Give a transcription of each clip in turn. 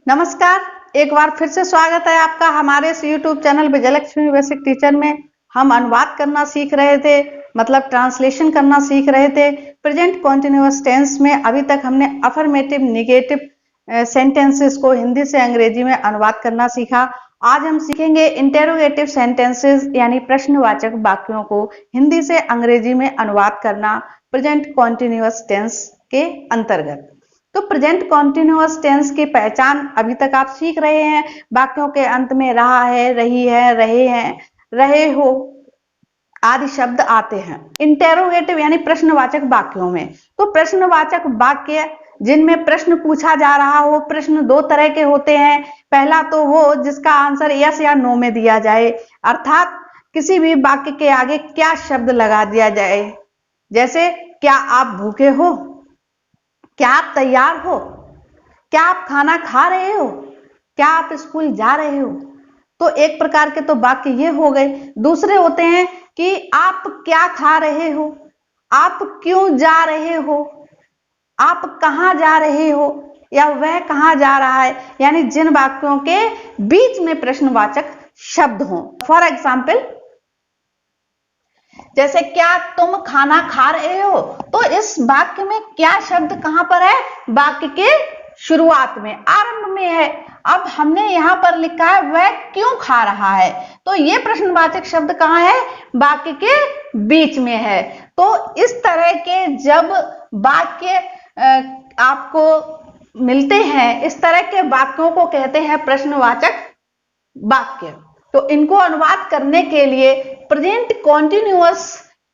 नमस्कार। एक बार फिर से स्वागत है आपका हमारे इस YouTube channel Vijayalakshmi basic teacher में। हम अनुवाद करना सीख रहे थे, मतलब ट्रांसलेशन करना सीख रहे थे। प्रेजेंट कॉन्टिन्यूअस टेंस में अभी तक हमने अफर्मेटिव निगेटिव सेंटेंसेस को हिंदी से अंग्रेजी में अनुवाद करना सीखा। आज हम सीखेंगे इंटेरोगेटिव सेंटेंसेस यानी प्रश्नवाचक वाक्यों को हिंदी से अंग्रेजी में अनुवाद करना प्रेजेंट कॉन्टिन्यूअस टेंस के अंतर्गत। तो प्रेजेंट कॉन्टिन्यूअस टेंस की पहचान अभी तक आप सीख रहे हैं। वाक्यों के अंत में रहा है, रही है, रहे हैं, रहे हो आदि शब्द आते हैं इंटेरोगेटिव यानी प्रश्नवाचक वाक्यों में। तो प्रश्नवाचक वाक्य जिनमें प्रश्न पूछा जा रहा हो। प्रश्न दो तरह के होते हैं। पहला तो वो जिसका आंसर यस या नो में दिया जाए, अर्थात किसी भी वाक्य के आगे क्या शब्द लगा दिया जाए, जैसे क्या आप भूखे हो, क्या आप तैयार हो, क्या आप खाना खा रहे हो, क्या आप स्कूल जा रहे हो। तो एक प्रकार के तो वाक्य ये हो गए। दूसरे होते हैं कि आप क्या खा रहे हो, आप क्यों जा रहे हो, आप कहां जा रहे हो, या वह कहां जा रहा है, यानी जिन वाक्यों के बीच में प्रश्नवाचक शब्द हों। फॉर एग्जाम्पल, जैसे क्या तुम खाना खा रहे हो, तो इस वाक्य में क्या शब्द कहां पर है? वाक्य के शुरुआत में, आरंभ में है। अब हमने यहां पर लिखा है वह क्यों खा रहा है, तो ये प्रश्नवाचक शब्द कहां है? वाक्य के बीच में है। तो इस तरह के जब वाक्य आपको मिलते हैं, इस तरह के वाक्यों को कहते हैं प्रश्नवाचक वाक्य। तो इनको अनुवाद करने के लिए प्रेजेंट कॉन्टिन्यूअस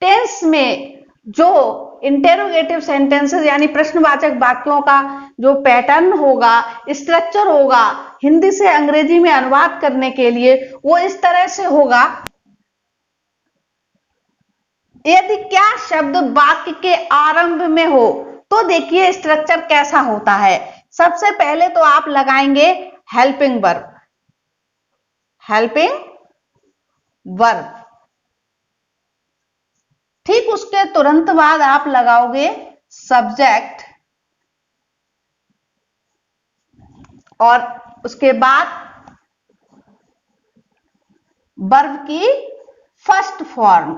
टेंस में जो इंटेरोगेटिव सेंटेंसेस यानी प्रश्नवाचक वाक्यों का जो पैटर्न होगा, स्ट्रक्चर होगा, हिंदी से अंग्रेजी में अनुवाद करने के लिए वो इस तरह से होगा। यदि क्या शब्द वाक्य के आरंभ में हो तो देखिए स्ट्रक्चर कैसा होता है। सबसे पहले तो आप लगाएंगे हेल्पिंग वर्ब, हेल्पिंग वर्ब। ठीक उसके तुरंत बाद आप लगाओगे सब्जेक्ट, और उसके बाद वर्ब की फर्स्ट फॉर्म,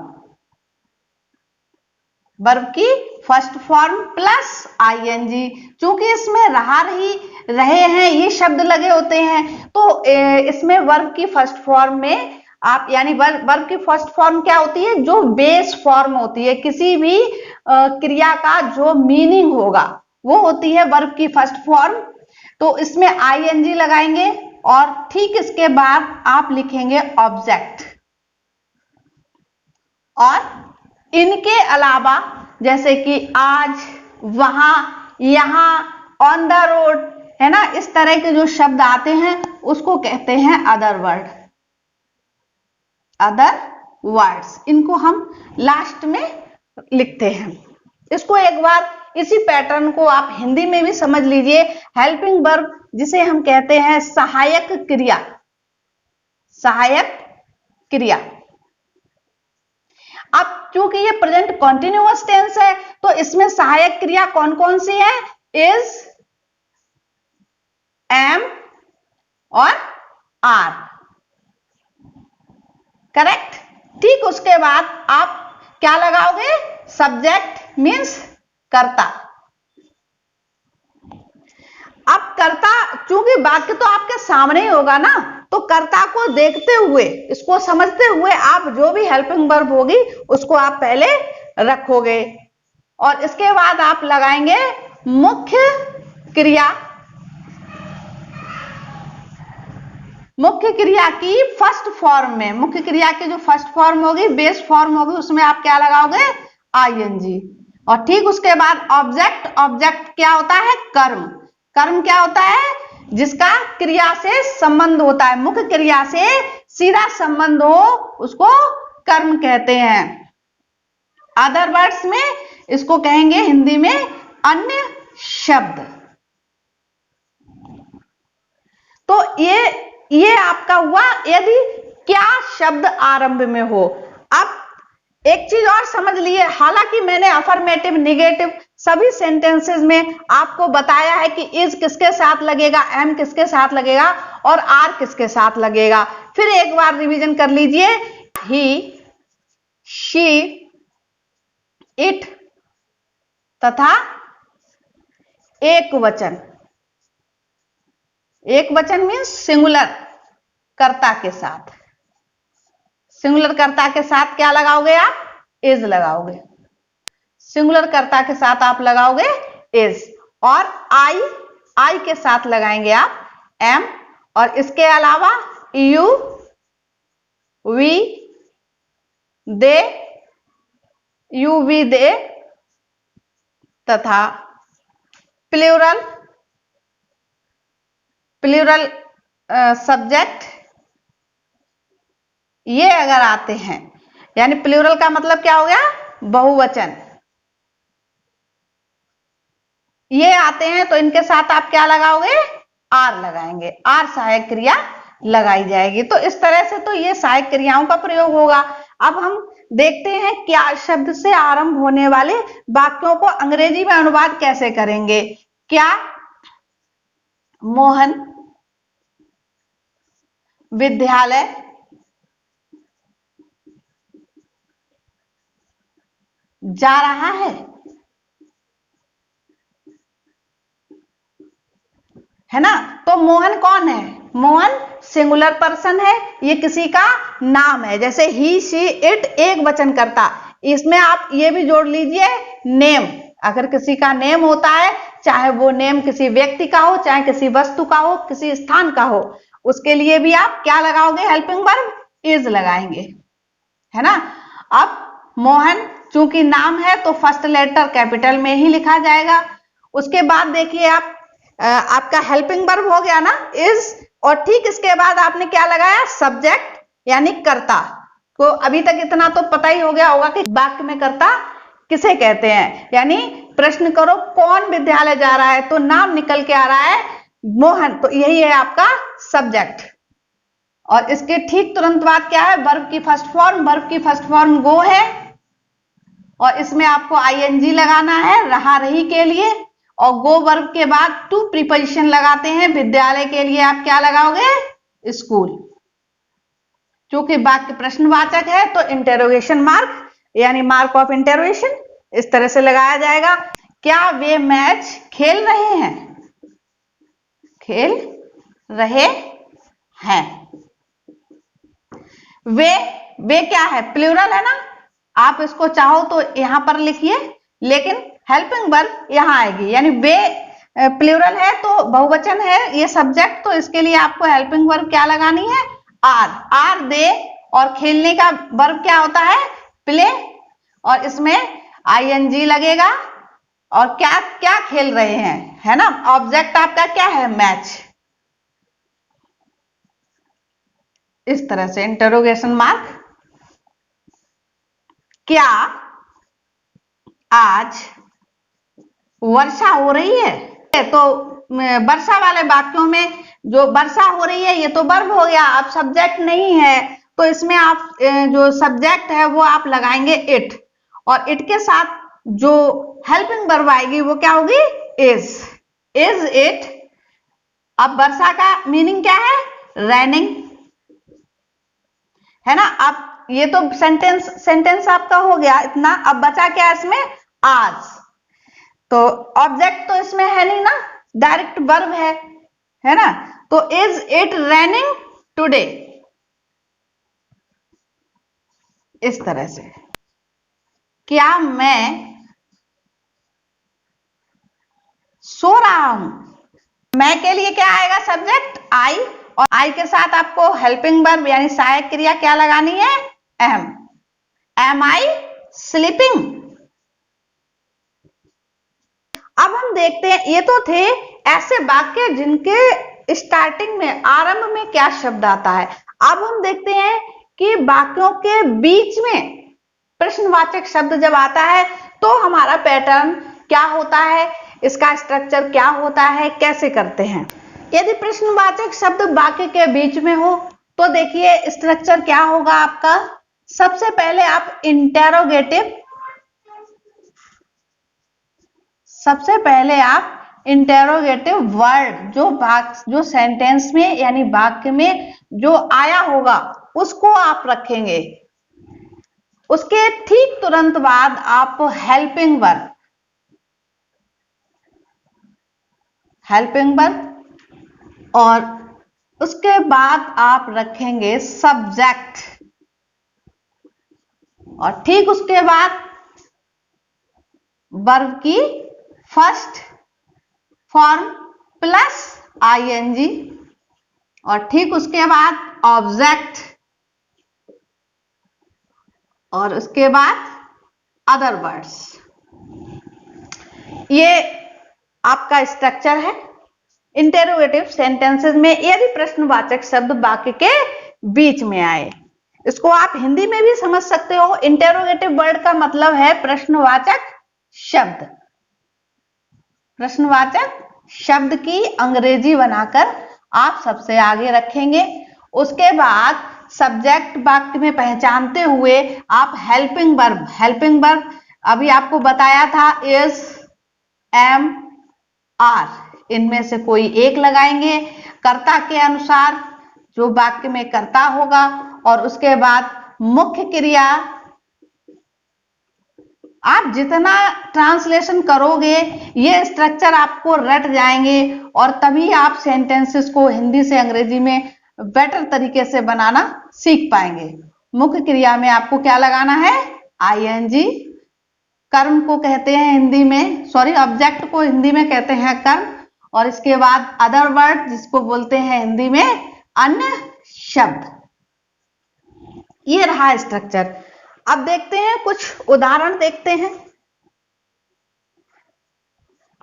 वर्ब की फर्स्ट फॉर्म प्लस आईएनजी। चूंकि इसमें रहा रही रहे हैं ये शब्द लगे होते हैं, तो इसमें वर्ब की फर्स्ट फॉर्म में आप, यानी वर्ब की फर्स्ट फॉर्म क्या होती है? जो बेस फॉर्म होती है किसी भी क्रिया का जो मीनिंग होगा वो होती है वर्ब की फर्स्ट फॉर्म। तो इसमें आईएनजी लगाएंगे और ठीक इसके बाद आप लिखेंगे ऑब्जेक्ट। और इनके अलावा जैसे कि आज, वहां, यहां, ऑन द रोड, है ना, इस तरह के जो शब्द आते हैं उसको कहते हैं अदर वर्ड, अदर वर्ड्स। इनको हम लास्ट में लिखते हैं। इसको एक बार इसी पैटर्न को आप हिंदी में भी समझ लीजिए। हेल्पिंग वर्ब जिसे हम कहते हैं सहायक क्रिया, सहायक क्रिया। अब चूंकि ये प्रेजेंट कॉन्टिन्यूअस टेंस है तो इसमें सहायक क्रिया कौन कौन सी है? इज, एम और आर। करेक्ट। ठीक उसके बाद आप क्या लगाओगे? सब्जेक्ट मीन्स कर्ता। अब कर्ता, चूंकि वाक्य तो आपके सामने ही होगा ना, तो कर्ता को देखते हुए, इसको समझते हुए आप जो भी हेल्पिंग वर्ब होगी उसको आप पहले रखोगे, और इसके बाद आप लगाएंगे मुख्य क्रिया। मुख्य क्रिया की फर्स्ट फॉर्म में, मुख्य क्रिया की जो फर्स्ट फॉर्म होगी, बेस फॉर्म होगी, उसमें आप क्या लगाओगे? आईएनजी। और ठीक उसके बाद ऑब्जेक्ट। ऑब्जेक्ट क्या होता है? कर्म। कर्म क्या होता है? जिसका क्रिया से संबंध होता है, मुख्य क्रिया से सीधा संबंध हो उसको कर्म कहते हैं। अदर वर्ड्स में इसको कहेंगे हिंदी में अन्य शब्द। तो ये आपका हुआ यदि क्या शब्द आरंभ में हो। अब एक चीज और समझ लिए, हालांकि मैंने अफर्मेटिव, निगेटिव सभी सेंटेंसेस में आपको बताया है कि इज किसके साथ लगेगा, एम किसके साथ लगेगा और आर किसके साथ लगेगा। फिर एक बार रिवीजन कर लीजिए। ही, शी, इट तथा एक वचन। एक वचन मीन्स सिंगुलर कर्ता के साथ। सिंगुलर कर्ता के साथ क्या लगाओगे आप? इज लगाओगे। सिंगुलर कर्ता के साथ आप लगाओगे इज। और आई के साथ लगाएंगे आप एम। और इसके अलावा you, we, they, you, we, they तथा प्लूरल सब्जेक्ट ये अगर आते हैं, यानी प्लूरल का मतलब क्या हो गया? बहुवचन। ये आते हैं तो इनके साथ आप क्या लगाओगे? आर लगाएंगे। आर सहायक क्रिया लगाई जाएगी। तो इस तरह से तो ये सहायक क्रियाओं का प्रयोग होगा। अब हम देखते हैं क्या शब्द से आरंभ होने वाले वाक्यों को अंग्रेजी में अनुवाद कैसे करेंगे। क्या मोहन विद्यालय जा रहा है ना? तो मोहन कौन है? मोहन सिंगुलर पर्सन है, ये किसी का नाम है। जैसे ही, शी, इट एक वचन करता। इसमें आप ये भी जोड़ लीजिए नेम। अगर किसी का नेम होता है, चाहे वो नेम किसी व्यक्ति का हो, चाहे किसी वस्तु का हो, किसी स्थान का हो, उसके लिए भी आप क्या लगाओगे? हेल्पिंग वर्ब इज लगाएंगे, है ना? अब मोहन चूंकि नाम है तो फर्स्ट लेटर कैपिटल में ही लिखा जाएगा। उसके बाद देखिए आप, आपका हेल्पिंग वर्ब हो गया ना इज, और ठीक इसके बाद आपने क्या लगाया? सब्जेक्ट यानी कर्ता को। अभी तक इतना तो पता ही हो गया होगा कि वाक्य में कर्ता किसे कहते हैं। यानी प्रश्न करो कौन विद्यालय जा रहा है, तो नाम निकल के आ रहा है मोहन, तो यही है आपका सब्जेक्ट। और इसके ठीक तुरंत बाद क्या है? वर्ब की फर्स्ट फॉर्म। वर्ब की फर्स्ट फॉर्म गो है और इसमें आपको आईएनजी लगाना है रहा रही के लिए। और गो वर्ब के बाद टू प्रीपोजिशन लगाते हैं। विद्यालय के लिए आप क्या लगाओगे? स्कूल। क्योंकि वाक्य प्रश्नवाचक है तो इंटेरोगेशन मार्क यानी मार्क ऑफ इंटेरोगेशन इस तरह से लगाया जाएगा। क्या वे मैच खेल रहे हैं? खेल रहे हैं। वे क्या है? प्लूरल है ना? आप इसको चाहो तो यहां पर लिखिए, लेकिन हेल्पिंग वर्ब यहां आएगी। यानी वे प्लूरल है तो बहुवचन है, ये सब्जेक्ट, तो इसके लिए आपको हेल्पिंग वर्ब क्या लगानी है? आर। आर दे, और खेलने का वर्ब क्या होता है? प्ले, और इसमें आईएनजी लगेगा। और क्या क्या खेल रहे हैं, है ना? ऑब्जेक्ट आपका क्या है? मैच। इस तरह से इंटरोगेशन मार्क। क्या आज वर्षा हो रही है? तो वर्षा वाले वाक्यों में जो वर्षा हो रही है ये तो वर्ब हो गया, अब सब्जेक्ट नहीं है, तो इसमें आप जो सब्जेक्ट है वो आप लगाएंगे इट। और इट के साथ जो हेल्पिंग वर्ब आएगी वो क्या होगी? इज। Is it. अब वर्षा का मीनिंग क्या है? रेनिंग, है ना? अब ये तो सेंटेंस आपका हो गया इतना। अब बचा क्या इसमें? आज। तो ऑब्जेक्ट तो इसमें है नहीं ना, डायरेक्ट वर्ब है ना? तो इज इट रेनिंग टुडे, इस तरह से। क्या मैं सो रहा हूं? मैं के लिए क्या आएगा? सब्जेक्ट आई, और आई के साथ आपको हेल्पिंग वर्ब यानी सहायक क्रिया क्या लगानी है? एम। एम आई स्लीपिंग। अब हम देखते हैं, ये तो थे ऐसे वाक्य जिनके स्टार्टिंग में, आरंभ में क्या शब्द आता है। अब हम देखते हैं कि वाक्यों के बीच में प्रश्नवाचक शब्द जब आता है तो हमारा पैटर्न क्या होता है, इसका स्ट्रक्चर क्या होता है, कैसे करते हैं। यदि प्रश्नवाचक शब्द वाक्य के बीच में हो तो देखिए स्ट्रक्चर क्या होगा आपका। सबसे पहले आप इंटेरोगेटिव वर्ड जो सेंटेंस में यानी वाक्य में जो आया होगा उसको आप रखेंगे। उसके ठीक तुरंत बाद आप हेल्पिंग वर्ब और उसके बाद आप रखेंगे सब्जेक्ट और ठीक उसके बाद वर्ब की फर्स्ट फॉर्म प्लस आईएनजी और ठीक उसके बाद ऑब्जेक्ट और उसके बाद अदर वर्ड्स। ये आपका स्ट्रक्चर है। इंटेरोगेटिव सेंटेंसेस में यदि प्रश्नवाचक शब्द वाक्य के बीच में आए, इसको आप हिंदी में भी समझ सकते हो। इंटेरोगेटिव वर्ड का मतलब है प्रश्नवाचक शब्द। प्रश्नवाचक शब्द की अंग्रेजी बनाकर आप सबसे आगे रखेंगे। उसके बाद सब्जेक्ट वाक्य में पहचानते हुए आप हेल्पिंग वर्ब अभी आपको बताया था इज, एम, आर, इनमें से कोई एक लगाएंगे कर्ता के अनुसार जो वाक्य में कर्ता होगा और उसके बाद मुख्य क्रिया। आप जितना ट्रांसलेशन करोगे ये स्ट्रक्चर आपको रट जाएंगे और तभी आप सेंटेंसेस को हिंदी से अंग्रेजी में बेटर तरीके से बनाना सीख पाएंगे। मुख्य क्रिया में आपको क्या लगाना है? आईएनजी। कर्म को कहते हैं हिंदी में, ऑब्जेक्ट को हिंदी में कहते हैं कर्म। और इसके बाद अदर वर्ड जिसको बोलते हैं हिंदी में अन्य शब्द। ये रहा स्ट्रक्चर। अब देखते हैं कुछ उदाहरण देखते हैं।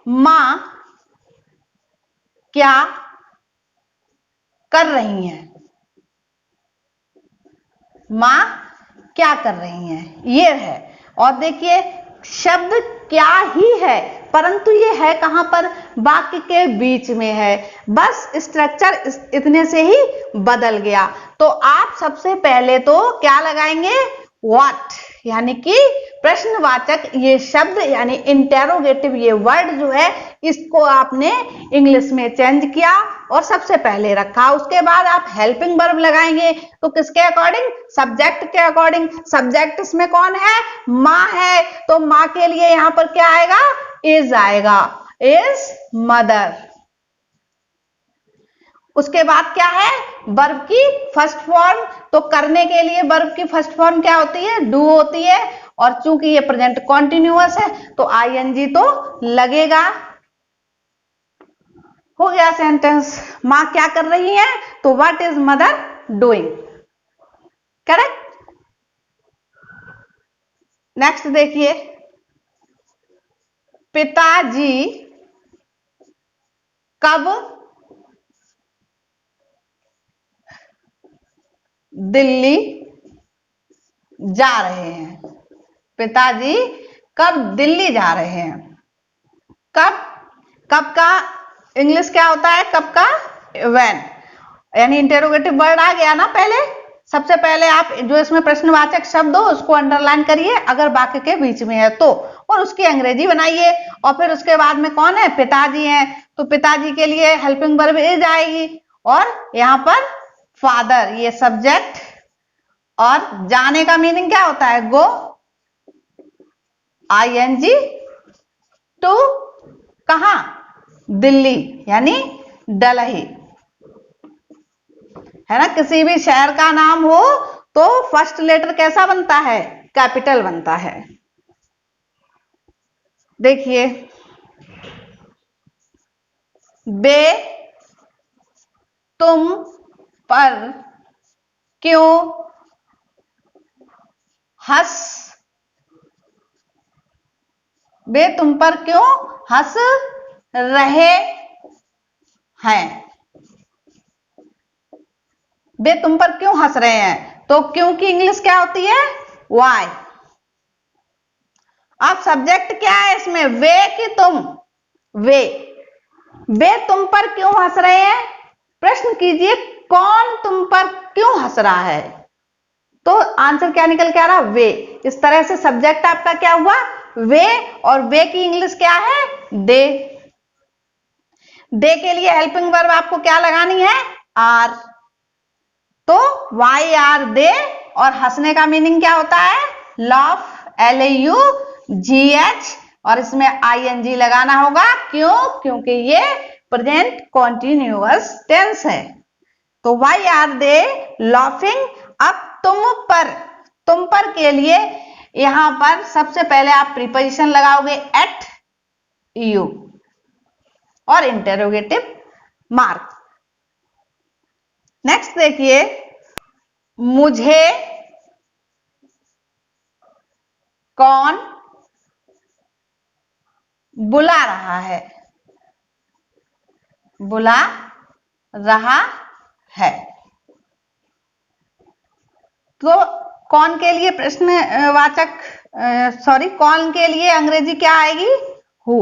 मां क्या कर रही हैं? मां क्या कर रही हैं, ये है। और देखिए शब्द क्या ही है, परंतु ये है कहां पर? वाक्य के बीच में है। बस स्ट्रक्चर इतने से ही बदल गया। तो आप सबसे पहले तो क्या लगाएंगे? व्हाट, यानी कि प्रश्नवाचक ये शब्द यानी इंटेरोगेटिव ये वर्ड जो है इसको आपने इंग्लिश में चेंज किया और सबसे पहले रखा। उसके बाद आप हेल्पिंग वर्ब लगाएंगे तो किसके अकॉर्डिंग? सब्जेक्ट के अकॉर्डिंग। सब्जेक्ट इसमें कौन है? मां है। तो मां के लिए यहां पर क्या आएगा? इज आएगा, इज मदर। उसके बाद क्या है? वर्ब की फर्स्ट फॉर्म। तो करने के लिए वर्ब की फर्स्ट फॉर्म क्या होती है? डू होती है। और चूंकि ये प्रेजेंट कॉन्टिन्यूअस है तो आईएनजी तो लगेगा। हो गया सेंटेंस। मां क्या कर रही है? तो what is mother doing? Correct. Next देखिए, पिताजी कब दिल्ली जा रहे हैं? पिताजी कब दिल्ली जा रहे हैं? कब, कब का इंग्लिश क्या होता है? कब का व्हेन, यानी इंटेरोगेटिव वर्ड आ गया ना पहले। सबसे पहले आप जो इसमें प्रश्नवाचक शब्द हो उसको अंडरलाइन करिए अगर वाक्य के बीच में है तो, और उसकी अंग्रेजी बनाइए। और फिर उसके बाद में कौन है? पिताजी हैं। तो पिताजी के लिए हेल्पिंग वर्ब इज आएगी और यहां पर फादर ये सब्जेक्ट। और जाने का मीनिंग क्या होता है? गो, आईएनजी, टू कहां? दिल्ली, यानी डलही, है ना। किसी भी शहर का नाम हो तो फर्स्ट लेटर कैसा बनता है? कैपिटल बनता है। देखिए, बे तुम पर क्यों हंस, वे तुम पर क्यों हंस रहे हैं? वे तुम पर क्यों हंस रहे हैं? तो क्यों की इंग्लिश क्या होती है? वाई। अब सब्जेक्ट क्या है इसमें? वे कि तुम? वे तुम पर क्यों हंस रहे हैं? प्रश्न कीजिए कौन तुम पर क्यों हंस रहा है? तो आंसर क्या निकल के आ रहा, वे। इस तरह से सब्जेक्ट आपका क्या हुआ, वे, और वे की इंग्लिश क्या है, दे। दे के लिए हेल्पिंग वर्ब आपको क्या लगानी है, आर। तो वाई आर दे, और हंसने का मीनिंग क्या होता है, लाफ, LAUGH, और इसमें ING लगाना होगा। क्यों, क्योंकि ये प्रेजेंट कॉन्टिन्यूअस टेंस है। तो वाई आर दे लाफिंग। अब तुम पर के लिए यहां पर सबसे पहले आप प्रीपोजिशन लगाओगे एट, यू, और इंटेरोगेटिव मार्क। नेक्स्ट देखिए, मुझे कौन बुला रहा है, बुला रहा है। तो कौन के लिए प्रश्नवाचक, सॉरी, कौन के लिए अंग्रेजी क्या आएगी, हु।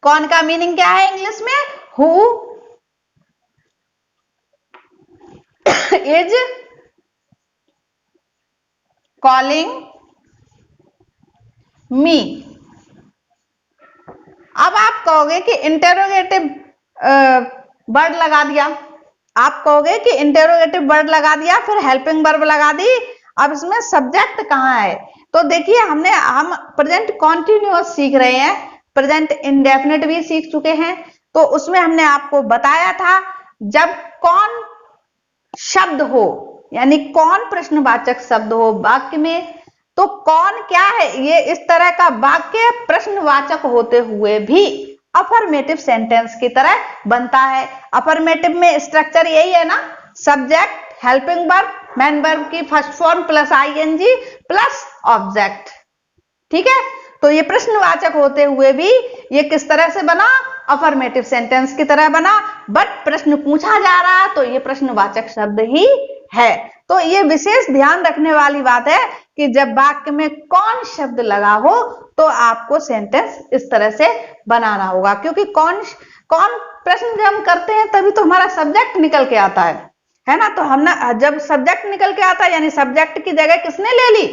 कौन का मीनिंग क्या है इंग्लिश में, हु इज कॉलिंग मी। अब आप कहोगे कि इंटेरोगेटिव वर्ड लगा दिया, आप कहोगे कि इंटेरोगेटिव वर्ड लगा दिया, फिर हेल्पिंग वर्ब लगा दी, अब इसमें सब्जेक्ट कहाँ है। तो देखिए, हम प्रेजेंट कॉन्टिन्यूअस सीख रहे हैं, प्रेजेंट इंडेफिनिट भी सीख चुके हैं। तो उसमें हमने आपको बताया था, जब कौन शब्द हो, यानी कौन प्रश्नवाचक शब्द हो वाक्य में, तो कौन क्या है, ये इस तरह का वाक्य प्रश्नवाचक होते हुए भी अफर्मेटिव सेंटेंस की तरह बनता है। अफर्मेटिव में स्ट्रक्चर यही है ना, subject, helping verb, main verb की first form plus ING plus object. ठीक है, तो ये प्रश्नवाचक होते हुए भी ये किस तरह से बना, अफर्मेटिव सेंटेंस की तरह बना। बट प्रश्न पूछा जा रहा, तो ये प्रश्नवाचक शब्द ही है। तो ये विशेष ध्यान रखने वाली बात है कि जब वाक्य में कौन शब्द लगा हो, तो आपको सेंटेंस इस तरह से बनाना होगा, क्योंकि कौन प्रश्न जब हम करते हैं तभी तो हमारा सब्जेक्ट निकल के आता है ना। तो हम ना, जब सब्जेक्ट निकल के आता है, यानी सब्जेक्ट की जगह किसने ले ली,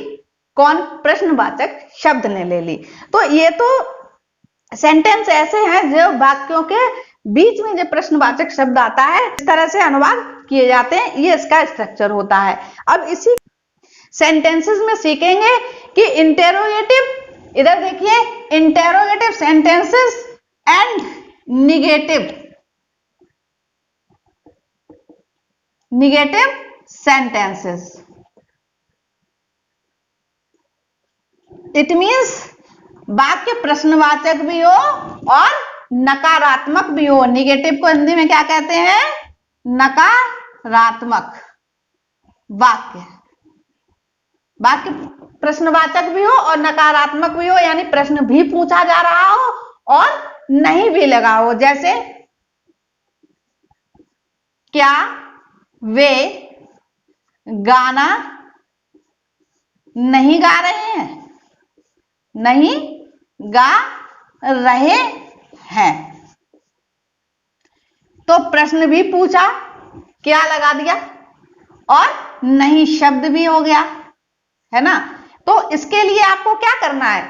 कौन प्रश्नवाचक शब्द ने ले ली। तो ये तो सेंटेंस ऐसे हैं जो वाक्यों के बीच में जब प्रश्नवाचक शब्द आता है, इस तरह से अनुवाद किए जाते हैं, ये इसका स्ट्रक्चर होता है। अब इसी सेंटेंसेस में सीखेंगे कि इंटेरोगेटिव, इधर देखिए, interrogative sentences and negative sentences. It means वाक्य प्रश्नवाचक भी हो और नकारात्मक भी हो। निगेटिव को हिंदी में क्या कहते हैं, नकारात्मक वाक्य। वाक्य प्रश्नवाचक भी हो और नकारात्मक भी हो, यानी प्रश्न भी पूछा जा रहा हो और नहीं भी लगा हो। जैसे, क्या वे गाना नहीं गा रहे हैं, नहीं गा रहे हैं। तो प्रश्न भी पूछा, क्या लगा दिया, और नहीं शब्द भी हो गया, है ना। तो इसके लिए आपको क्या करना है,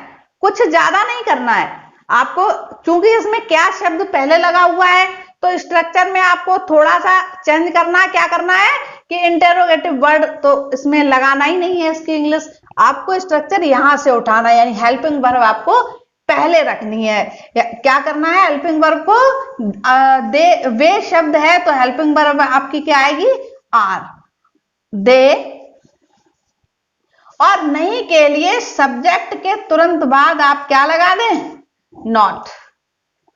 कुछ ज्यादा नहीं करना है आपको, चूंकि इसमें क्या शब्द पहले लगा हुआ है, तो स्ट्रक्चर में आपको थोड़ा सा चेंज करना है। क्या करना है कि इंटेरोगेटिव वर्ड तो इसमें लगाना ही नहीं है, इसकी इंग्लिश आपको स्ट्रक्चर यहां से उठाना है, यानी हेल्पिंग वर्ब आपको पहले रखनी है। क्या करना है, हेल्पिंग वर्ब को वे शब्द है, तो हेल्पिंग वर्ब आपकी क्या आएगी, आर, दे। और नहीं के लिए सब्जेक्ट के तुरंत बाद आप क्या लगा दें, नॉट।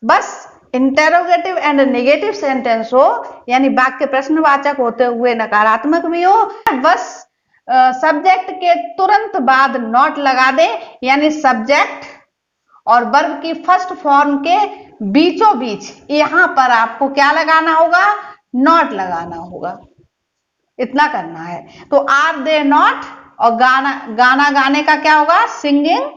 बस इंटेरोगेटिव एंड नेगेटिव सेंटेंस हो, यानी वाक्य प्रश्नवाचक होते हुए नकारात्मक भी हो, बस सब्जेक्ट के तुरंत बाद नॉट लगा दे, यानी सब्जेक्ट और वर्ब की फर्स्ट फॉर्म के बीचों बीच यहां पर आपको क्या लगाना होगा, नॉट लगाना होगा। इतना करना है। तो आर दे नॉट, और गाना गाने का क्या होगा, सिंगिंग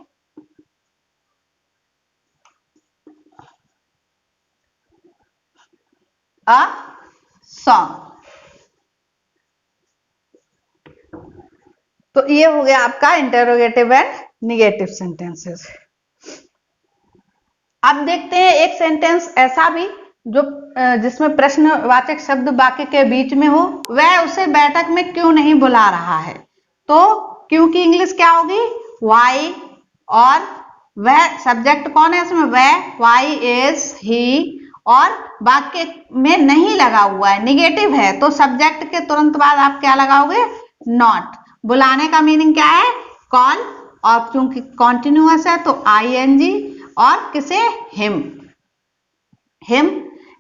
अ सॉन्ग। तो ये हो गया आपका इंटेरोगेटिव एंड निगेटिव सेंटेंसेस। अब देखते हैं एक सेंटेंस ऐसा भी जो जिसमें प्रश्नवाचक शब्द वाक्य के बीच में हो। वह उसे बैठक में क्यों नहीं बुला रहा है? तो क्यों की इंग्लिश क्या होगी? वाई। और वह सब्जेक्ट कौन है इसमें? वह, वाई इज ही, और वाक्य में नहीं लगा हुआ है, निगेटिव है, तो सब्जेक्ट के तुरंत बाद आप क्या लगाओगे? नॉट। बुलाने का मीनिंग क्या है? कॉल, और क्योंकि कॉन्टिन्यूअस है तो आईएनजी, और किसे? हिम।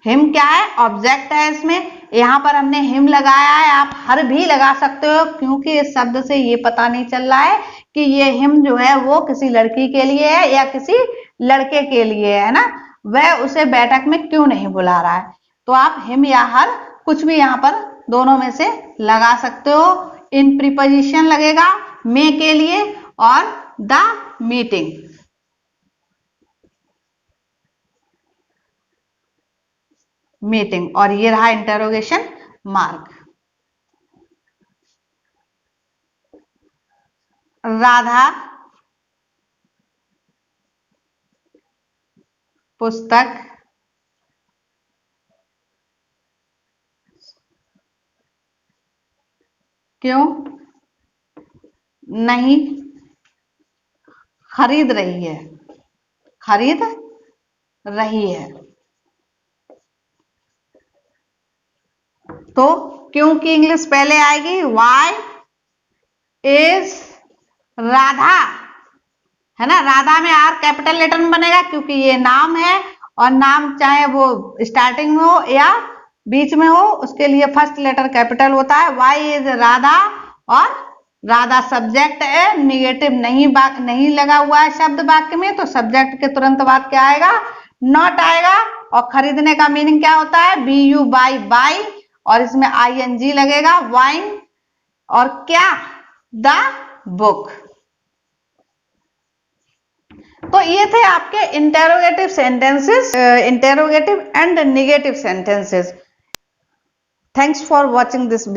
हिम क्या है? ऑब्जेक्ट है इसमें, यहां पर हमने हिम लगाया है, आप हर भी लगा सकते हो क्योंकि इस शब्द से ये पता नहीं चल रहा है कि ये हिम जो है वो किसी लड़की के लिए है या किसी लड़के के लिए है ना। वह उसे बैठक में क्यों नहीं बुला रहा है, तो आप हिम या हर कुछ भी यहां पर दोनों में से लगा सकते हो। इन प्रीपोजिशन लगेगा मे के लिए और द मीटिंग। मीटिंग, और ये रहा इंटरोगेशन मार्क। राधा पुस्तक क्यों नहीं खरीद रही है? खरीद रही है, तो क्यों की इंग्लिश पहले आएगी। वाई इज राधा, है ना। राधा में आर कैपिटल लेटर में बनेगा क्योंकि ये नाम है, और नाम चाहे वो स्टार्टिंग में हो या बीच में हो, उसके लिए फर्स्ट लेटर कैपिटल होता है। वाई इज राधा, और राधा सब्जेक्ट है, निगेटिव नहीं लगा हुआ है शब्द वाक्य में, तो सब्जेक्ट के तुरंत बाद क्या आएगा? नॉट आएगा। और खरीदने का मीनिंग क्या होता है? बी यू बाई, बाई, और इसमें आईएनजी लगेगा, वाइन, और क्या? The book. तो ये थे आपके interrogative sentences, interrogative and negative sentences. Thanks for watching this video.